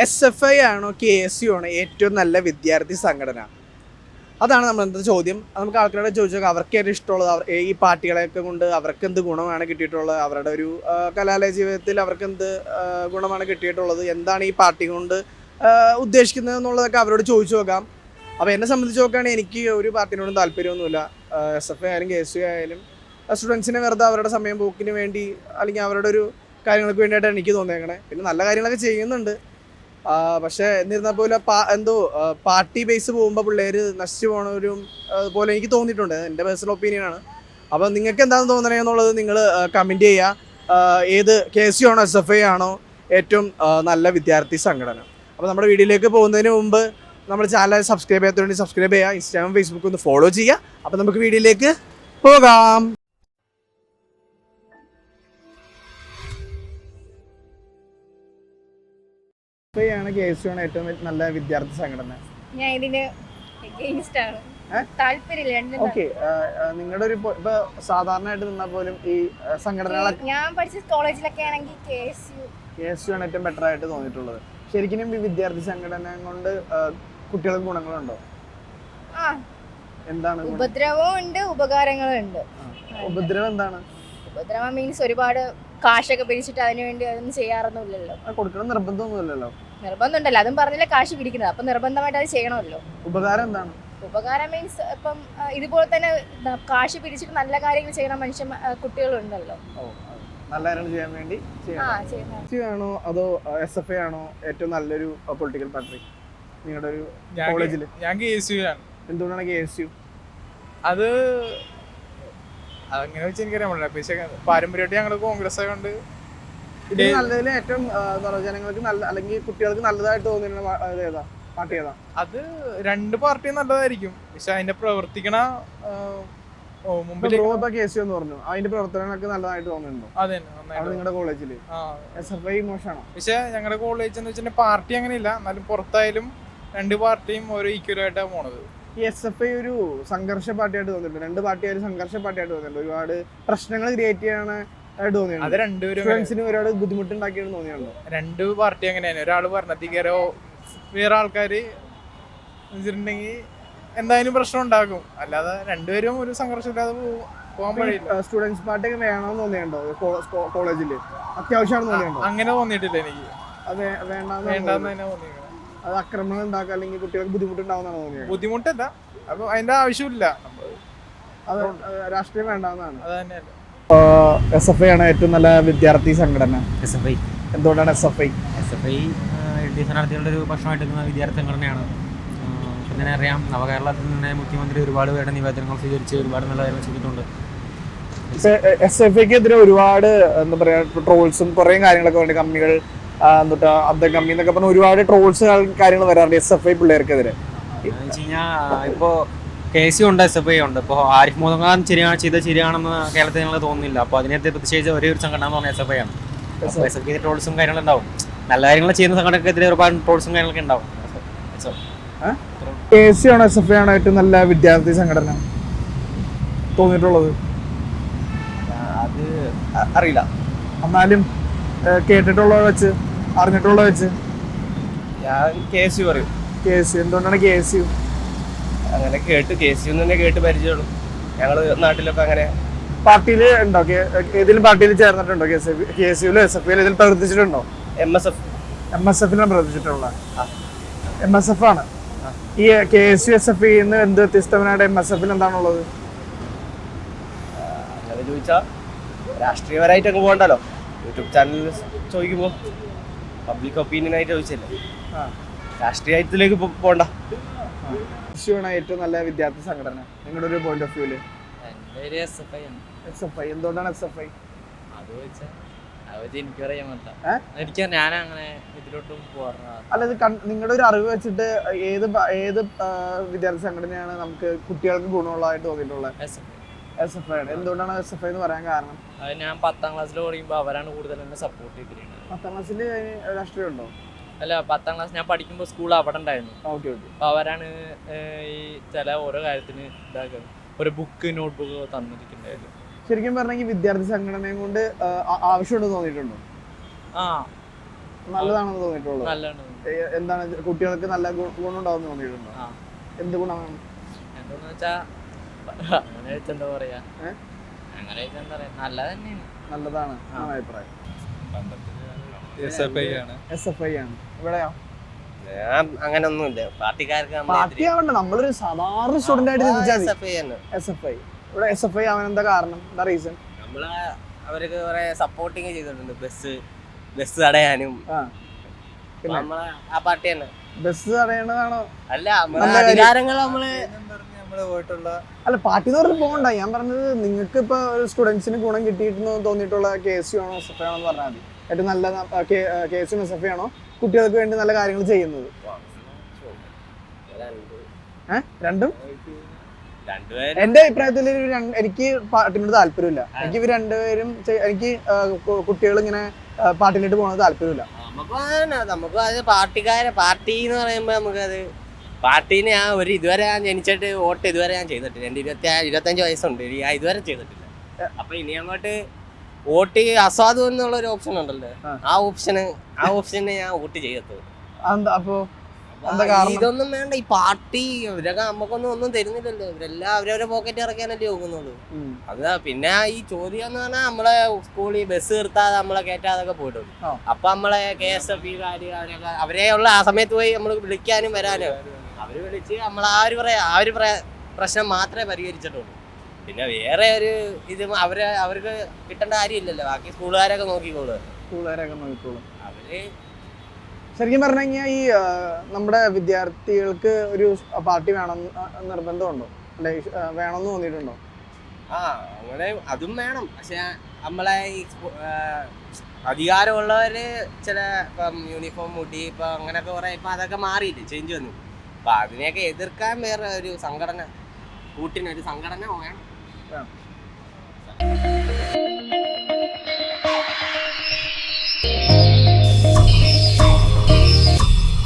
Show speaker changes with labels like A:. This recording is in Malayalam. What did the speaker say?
A: SFI ആണോ KSU ആണോ ഏറ്റവും നല്ല വിദ്യാർത്ഥി സംഘടന? അതാണ് നമ്മൾ ഇന്നത്തെ ചോദ്യം. നമുക്ക് ആൾക്കാരോട് ചോദിച്ചാൽ അവർക്ക് ഏറ്റവും ഇഷ്ടമുള്ളത് ഈ പാർട്ടികളെയൊക്കെ കൊണ്ട് അവർക്ക് എന്ത് ഗുണമാണ് കിട്ടിയിട്ടുള്ളത്, അവരുടെ ഒരു കലാലയ ജീവിതത്തിൽ അവർക്ക് എന്ത് ഗുണമാണ് കിട്ടിയിട്ടുള്ളത്, എന്താണ് ഈ പാർട്ടി കൊണ്ട് ഉദ്ദേശിക്കുന്നത് എന്നുള്ളതൊക്കെ അവരോട് ചോദിച്ചു നോക്കാം. അപ്പോൾ എന്നെ സംബന്ധിച്ച് നോക്കുകയാണെങ്കിൽ എനിക്ക് ഒരു പാർട്ടിനോടും താല്പര്യമൊന്നുമില്ല. SFI ആയാലും KSU ആയാലും സ്റ്റുഡൻസിനെ വെറുതെ അവരുടെ സമയം പോക്കിന് വേണ്ടി അല്ലെങ്കിൽ അവരുടെ ഒരു കാര്യങ്ങൾക്ക് വേണ്ടിയിട്ടാണ് എനിക്ക് തോന്നിയേക്കണേ. പിന്നെ നല്ല കാര്യങ്ങളൊക്കെ ചെയ്യുന്നുണ്ട്. പക്ഷേ എന്നിരുന്നാൽ പോലും പാർട്ടി ബേസ് പോകുമ്പോൾ പിള്ളേർ നശിച്ചു പോകണവരും പോലെ എനിക്ക് തോന്നിയിട്ടുണ്ട്. എൻ്റെ പേഴ്സണൽ ഒപ്പീനിയനാണ്. അപ്പോൾ നിങ്ങൾക്ക് എന്താണ് തോന്നണേ എന്നുള്ളത് നിങ്ങൾ കമൻറ്റ് ചെയ്യുക. ഏത് KSU ആണോ SFI ആണോ ഏറ്റവും നല്ല വിദ്യാർത്ഥി സംഘടന? അപ്പോൾ നമ്മുടെ വീഡിയോയിലേക്ക് പോകുന്നതിന് മുമ്പ് നമ്മുടെ ചാനൽ സബ്സ്ക്രൈബ് ചെയ്യാത്തതുകൊണ്ട് സബ്സ്ക്രൈബ് ചെയ്യുക, ഇൻസ്റ്റാഗ്രാം ഫേസ്ബുക്ക് ഒന്ന് ഫോളോ ചെയ്യുക. അപ്പോൾ നമുക്ക് വീഡിയോയിലേക്ക് പോകാം. ആണ് KSU ആണ് ഏറ്റവും നല്ല വിദ്യാർത്ഥി സംഘടന?
B: ഞാൻ ഇതിന് എഗെയിൻസ്റ്റ് ആണ്. താല്പര്യമില്ല.
A: ഓക്കെ, നിങ്ങളുടെ ഒരു ഇപ്പൊ സാധാരണയായിട്ട് നിന്നാൽ പോലും ഈ സംഘടനകളൊക്കെ
B: ഞാൻ പഠിച്ച കോളേജിലൊക്കെ ആണെങ്കിൽ KSU
A: ആണ് ഏറ്റവും ബെറ്റർ ആയിട്ട് തോന്നിയിട്ടുള്ളത്. ശരിക്കും ഈ വിദ്യാർത്ഥി സംഘടന കൊണ്ട് കുട്ടികൾക്ക് ഗുണങ്ങളുണ്ടോ? എന്താണ്?
B: ഉപദ്രവവും ഉണ്ട്, ഉപകാരങ്ങളും ഉണ്ട്.
A: ഉപദ്രവം എന്താണ്?
B: ഉപദ്രവം മീൻസ് ഒരുപാട് കാശൊക്കെ പിരിച്ചിട്ട് അതിനു വേണ്ടി അതൊന്നും ചെയ്യാറൊന്നുമില്ലല്ലോ.
A: കൊടുക്കണം നിർബന്ധമൊന്നുമില്ലല്ലോ.
B: നിർബന്ധമുണ്ടല്ലോ, അതും പറഞ്ഞില്ല കാശ് പിരിക്കുന്നത്, അപ്പൊ നിർബന്ധമായിട്ട് അത് ചെയ്യണമല്ലോ.
A: ഉപകാരം എന്താണ്?
B: ഉപകാരം മീൻസ് ഇപ്പം ഇതുപോലെ തന്നെ കാശ് പിരിച്ചിട്ട് നല്ല കാര്യങ്ങൾ ചെയ്യണ കുട്ടികളുണ്ടല്ലോ.
A: നല്ല കാര്യങ്ങൾ ചെയ്യാൻ വേണ്ടി ആണോ അതോ SFI ആണോ ഏറ്റവും നല്ലൊരു പൊളിറ്റിക്കൽ പാർട്ടി നിങ്ങളുടെ ഒരു കോളേജിൽ?
C: ഞാൻ KSU ആണ്.
A: എന്തുകൊണ്ടാണ് KSU?
C: അത് അങ്ങനെ വെച്ച് എനിക്കറിയാൻ പറ്റില്ല. പക്ഷേ പാരമ്പര്യമായിട്ട് ഞങ്ങൾ കോൺഗ്രസ് ആയതുകൊണ്ട്
A: ഇത് നല്ലതിൽ ഏറ്റവും ജനങ്ങൾക്ക് നല്ല അല്ലെങ്കിൽ കുട്ടികൾക്ക് നല്ലതായിട്ട് തോന്നിയിരുന്ന ഏതാ പാർട്ടി ഏതാ?
C: അത് രണ്ട് പാർട്ടിയും നല്ലതായിരിക്കും. പക്ഷെ അതിന്റെ പ്രവർത്തിക്കണ
A: KSU എന്ന് പറഞ്ഞു, അതിന്റെ പ്രവർത്തനങ്ങളൊക്കെ നല്ലതായിട്ട് തോന്നുന്നുണ്ടോ?
C: അതെ,
A: നിങ്ങളുടെ കോളേജില് SFI മോശമാണോ?
C: പക്ഷെ ഞങ്ങളുടെ കോളേജ് എന്ന് വെച്ചിട്ടുണ്ടെങ്കിൽ പാർട്ടി അങ്ങനെയില്ല, എന്നാലും പുറത്തായാലും രണ്ട് പാർട്ടിയും ഓരോ ഈക്വൽ ആയിട്ടാണ് പോണത്.
A: ഈ SFI ഒരു സംഘർഷ പാർട്ടിയായിട്ട് തോന്നിയിട്ടുണ്ട്. രണ്ട് പാർട്ടിയായിട്ട് സംഘർഷ പാർട്ടിയായിട്ട് തോന്നിയിട്ടുണ്ട്. ഒരുപാട് പ്രശ്നങ്ങൾ ക്രിയേറ്റ് ചെയ്യാനായിട്ട് തോന്നിയിട്ടുണ്ട്.
C: അത് രണ്ടുപേരും
A: ഒരുപാട് ബുദ്ധിമുട്ടുണ്ടാക്കിയാണ് തോന്നിയുണ്ടോ?
C: രണ്ട് പാർട്ടി അങ്ങനെയാണ്. ഒരാൾ ഭരണത്തിക്കോ വേറെ ആൾക്കാര് വെച്ചിട്ടുണ്ടെങ്കിൽ എന്തായാലും പ്രശ്നം ഉണ്ടാകും. അല്ലാതെ രണ്ടുപേരും ഒരു സംഘർഷമില്ലാതെ പോകാൻ കഴിയില്ല.
A: സ്റ്റുഡൻസ് പാർട്ടി ഒക്കെ വേണമെന്ന് തോന്നിയുണ്ടോ കോളേജില്? അത്യാവശ്യമാണെന്ന് തോന്നിയുണ്ടോ?
C: അങ്ങനെ തോന്നിയിട്ടില്ല എനിക്ക്.
A: അതെ,
C: വേണ്ടെന്ന് തന്നെ തോന്നിയത്.
A: അത് ആക്രമണം ഉണ്ടാക്കുക അല്ലെങ്കിൽ കുട്ടികൾക്ക് ബുദ്ധിമുട്ടുണ്ടാവുന്നതാണ് തോന്നിയത്?
C: ബുദ്ധിമുട്ടല്ല, അപ്പൊ അതിന്റെ ആവശ്യമില്ല.
A: അത് രാഷ്ട്രീയം വേണ്ടാവുന്നതാണ്.
C: അത് തന്നെയല്ല.
A: SFI ആണ് ഏറ്റവും നല്ല വിദ്യാർത്ഥി സംഘടന.
D: SFI.
A: എന്തുകൊണ്ടാണ് SFI?
D: LDF സ്ഥാനാർത്ഥികളുടെ ഒരു പക്ഷമായിട്ട് നിൽക്കുന്ന വിദ്യാർത്ഥി സംഘടനയാണ്. ഇപ്പം തന്നെ അറിയാം, നവകേരളത്തിൽ നിന്ന് മുഖ്യമന്ത്രി ഒരുപാട് പേരുടെ നിവേദനങ്ങൾ സ്വീകരിച്ച് ഒരുപാട് നല്ല കാര്യങ്ങൾ ചെയ്തിട്ടുണ്ട്.
A: SFIക്കെതിരെ ഒരുപാട് എന്താ പറയാ ട്രോൾസും കുറേ കാര്യങ്ങളൊക്കെ ഉണ്ട്. കമ്മികൾ അബ്ദ കമ്മി എന്നൊക്കെ പറഞ്ഞ ഒരുപാട് ട്രോൾസ് കാര്യങ്ങൾ വരാറുണ്ട് SFI പിള്ളേർക്കെതിരെ.
D: എന്ന് വെച്ച് കഴിഞ്ഞാൽ ഇപ്പോൾ KSU ഉണ്ട്, SFI ഉണ്ട്. ഇപ്പോൾ ആരിഫ് മുഹമ്മദ് ഖാൻ ശരിയാണെന്ന് കേരളത്തിൽ ഞങ്ങൾ തോന്നുന്നില്ല. അപ്പോൾ അതിനകത്ത് പ്രതിഷേധിച്ച ഒരേ ഒരു സംഘടന എന്ന് പറഞ്ഞാൽ SFI ആണ്. SFI ട്രോൾസും കാര്യങ്ങളും ഉണ്ടാവും. നല്ല കാര്യങ്ങൾ ചെയ്യുന്ന സംഘടനക്കെതിരെ ഒരുപാട് ട്രോൾസും കാര്യങ്ങളൊക്കെ ഉണ്ടാവും.
A: KSU ആണോ SFI ആണോ ഏറ്റവും നല്ല വിദ്യാർത്ഥി സംഘടന തോന്നിയിട്ടുള്ളത്?
E: അത് അറിയില്ല.
A: എന്നാലും കേട്ടിട്ടുള്ളത് വെച്ച് അറിഞ്ഞിട്ടുള്ളത് വെച്ച്
E: ഞാൻ KSU പറയും.
A: KSU. എന്തുകൊണ്ടാണ് KSU?
E: അങ്ങനെ KSU തന്നെ കേട്ട് പരിചയമുള്ളൂ. ഞങ്ങള് നാട്ടിലൊക്കെ അങ്ങനെ
A: പാർട്ടിയിൽ ഉണ്ടോ? ഏതെങ്കിലും പാർട്ടിയിൽ ചേർന്നിട്ടുണ്ടോ? KSU SFI ഇതിൽ പ്രവർത്തിച്ചിട്ടുണ്ടോ? MSF പ്രവർത്തിച്ചിട്ടുള്ള MSF ആണ്. ഈ KSU SFI എന്ത് വ്യത്യസ്തമായിട്ട് MSF എന്താണുള്ളത്?
E: അങ്ങനെ ചോദിച്ചാ രാഷ്ട്രീയപരമായിട്ട് അങ്ങ് പോകണ്ടല്ലോ. യൂട്യൂബ് ചാനലിൽ ചോദിക്കുമ്പോൾ പബ്ലിക് ഒപ്പീനിയൻ ആയിട്ട് ചോദിച്ചല്ലേ, രാഷ്ട്രീയത്തിലേക്ക് പോകണ്ട.
A: KSU ആണ് ഏറ്റവും നല്ല വിദ്യാർത്ഥി സംഘടന നിങ്ങളുടെ ഒരു പോയിന്റ് ഓഫ് വ്യൂല്? SFI. എന്തുകൊണ്ടാണ് SFI? അല്ല, ഇത് നിങ്ങളുടെ ഒരു അറിവ് വെച്ചിട്ട് ഏത് വിദ്യാർത്ഥി സംഘടനയാണ് നമുക്ക് കുട്ടികൾക്ക് ഗുണമുള്ളതായിട്ട് തോന്നിയിട്ടുള്ളത്? SFI ആണ്. എന്തുകൊണ്ടാണ് SFI എന്ന് പറയാൻ കാരണം?
F: ഞാൻ 10ാം ക്ലാസ്സിൽ പഠിക്കുമ്പോൾ അവരാണ് കൂടുതൽ എന്നെ സപ്പോർട്ട് ചെയ്തിരുന്നത്.
A: 10ാം ക്ലാസ്സിൽ രാഷ്ട്രീയം ഉണ്ടോ?
F: അല്ല, 10ാം ക്ലാസ് ഞാൻ പഠിക്കുമ്പോൾ സ്കൂൾ അവിടെ ഉണ്ടായിരുന്നു. അപ്പൊ അവരാണ് ഈ ചില ഓരോ കാര്യത്തിന് ഇതാക്കുന്നത്, ഒരു ബുക്ക് നോട്ട്ബുക്ക് തന്നിരിക്കുന്നുണ്ടായിരുന്നു.
A: ശരിക്കും പറഞ്ഞെങ്കിൽ വിദ്യാർത്ഥി സംഘടനയും കൊണ്ട് ആവശ്യമുണ്ടെന്ന് തോന്നിയിട്ടുണ്ടോ? നല്ലതാണെന്ന് തോന്നിയിട്ടുള്ളത്.
F: നല്ലതാണ്.
A: എന്താണ് കുട്ടികൾക്ക് നല്ല ഗുണം ഉണ്ടാവും തോന്നിയിട്ടുണ്ടോ?
F: ആ.
A: എന്ത് ഗുണമാണ്?
F: എന്താന്ന് വെച്ചാ അങ്ങനെ വെച്ചെന്താ പറയാ, അങ്ങനെ വെച്ചാ എന്താ പറയാ, നല്ലത് തന്നെയാണ്.
A: നല്ലതാണ് ആണ് അഭിപ്രായം.
C: SFI ആണ്.
A: SFI ആണ്. ഇവിടെയോ?
E: ഞാൻ അങ്ങനെ ഒന്നുമില്ല, പാർട്ടിക്കാർക്ക്
A: പാർട്ടി ആവണ്ട, നമ്മളൊരു സാധാരണ സ്റ്റുഡന്റ് ആയിട്ട് ചിന്തിച്ചാൽ മതി.
E: SFI ആണ്.
A: SFI. ഇവിടെ SFI ആവാൻ എന്താ കാരണം, എന്താ റീസൺ?
E: നമ്മള് അവർക്ക് കുറെ സപ്പോർട്ടിങ് ചെയ്തിട്ടുണ്ട്, ബസ് തടയാനും.
A: പിന്നെ
E: നമ്മളെ ആ പാർട്ടി തന്നെ.
A: ബസ് തടയണതാണോ?
E: അല്ല, നമ്മളെ അധികാരങ്ങൾ നമ്മള്
C: പോയിട്ടുള്ള
A: അല്ല, പാർട്ടി എന്ന് പറഞ്ഞ് പോകണ്ട. ഞാൻ പറഞ്ഞത് നിങ്ങൾക്ക് ഇപ്പൊ ഒരു സ്റ്റുഡൻസിന് ഗുണം കിട്ടിയിട്ടെന്ന് തോന്നിയിട്ടുള്ള KSU ആണോ SFI ആണോ എന്ന് പറഞ്ഞാൽ മതി. ഏറ്റവും നല്ല KSU SFI ആണോ കുട്ടികൾക്ക് വേണ്ടി നല്ല കാര്യങ്ങൾ ചെയ്യുന്നത്? രണ്ടും
E: രണ്ടുപേരും
A: എന്റെ അഭിപ്രായത്തിൽ എനിക്ക് പാർട്ടിനോട് താല്പര്യമില്ല. എനിക്ക് ഇവർ രണ്ടുപേരും എനിക്ക് കുട്ടികൾ ഇങ്ങനെ പാർട്ടിയിലിട്ട് പോകുന്നത് താല്പര്യമില്ല.
E: നമുക്ക് അത് പാർട്ടി എന്ന് പറയുമ്പോ നമുക്കത് പാർട്ടീനെ ഇതുവരെ ഞാൻ ജനിച്ചിട്ട് വോട്ട് ഇതുവരെ ഞാൻ ചെയ്തിട്ടില്ല. എൻ്റെ 25 വയസ്സുണ്ട്, ഞാൻ ഇതുവരെ ചെയ്തിട്ടില്ല. അപ്പൊ ഇനി അങ്ങോട്ട് വോട്ട് അസാധു എന്നുള്ള ഒരു ഓപ്ഷൻ ഉണ്ടല്ലോ, ആ ഓപ്ഷന് ഞാൻ വോട്ട് ചെയ്യത്തുള്ളൂ.
A: അപ്പോ എന്താ കാരണം?
E: ഇതൊന്നും വേണ്ട, ഈ പാർട്ടി ഇവരൊക്കെ നമുക്കൊന്നും തരുന്നില്ലല്ലോ. ഇവരെല്ലാം അവരവരെ പോക്കറ്റ് ഇറക്കാനല്ലേ നോക്കുന്നുള്ളൂ. അതാ പിന്നെ ഈ ചോദ്യം എന്ന് പറഞ്ഞാൽ നമ്മളെ സ്കൂളിൽ ബസ് നിർത്താതെ നമ്മളെ കയറ്റാതൊക്കെ പോയിട്ടുണ്ട്. അപ്പൊ നമ്മളെ KSF അവരെയുള്ള ആ സമയത്ത് പോയി നമ്മൾ വിളിക്കാനും വരാനും അവര് വിളിച്ച് നമ്മൾ ആ ഒരു പ്രശ്നം മാത്രമേ പരിഹരിച്ചിട്ടുള്ളൂ. പിന്നെ വേറെ ഒരു ഇത് അവർക്ക് കിട്ടേണ്ട കാര്യമില്ലല്ലോ, ബാക്കി സ്കൂളുകാരൊക്കെ നോക്കിക്കോളൂ. അവര്
A: ശരിക്കും പറഞ്ഞു കഴിഞ്ഞാൽ ഈ നമ്മുടെ വിദ്യാർത്ഥികൾക്ക് ഒരു പാർട്ടി വേണം നിർബന്ധമുണ്ടോ? അല്ലെ, വേണമെന്ന് തോന്നിയിട്ടുണ്ടോ?
E: അങ്ങനെ അതും വേണം. പക്ഷെ നമ്മളെ ഈ അധികാരമുള്ളവര് ചില ഇപ്പം യൂണിഫോം മുടി ഇപ്പൊ അങ്ങനെയൊക്കെ കുറെ ഇപ്പൊ അതൊക്കെ മാറിയില്ലേ, ചേഞ്ച് വന്നു. അപ്പൊ അതിനെയൊക്കെ എതിർക്കാൻ വേറെ ഒരു സംഘടന, കൂട്ടിനൊരു സംഘടന വേണം.